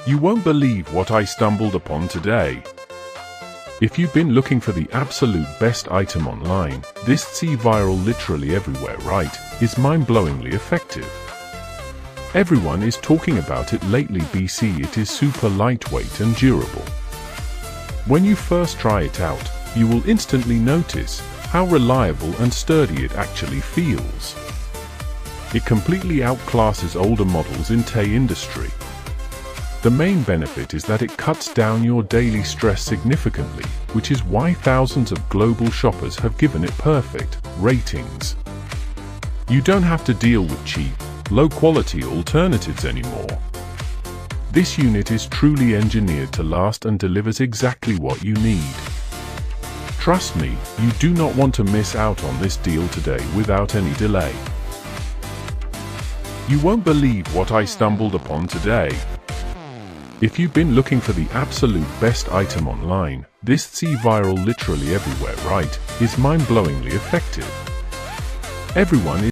You won't believe what I stumbled upon today. If you've been looking for the absolute best item online, this viral literally everywhere, right, is mind-blowingly effective. Everyone is talking about it lately. BC, it is super lightweight and durable. When you first try it out, you will instantly notice how reliable and sturdy it actually feels. It completely outclasses older models in the industry. The main benefit is that it cuts down your daily stress significantly, which is why thousands of global shoppers have given it perfect ratings. You don't have to deal with cheap, low-quality alternatives anymore. This unit is truly engineered to last and delivers exactly what you need. Trust me, you do not want to miss out on this deal today without any delay. You won't believe what I stumbled upon today. If you've been looking for the absolute best item online, this viral literally everywhere, right, is mind-blowingly effective. Everyone is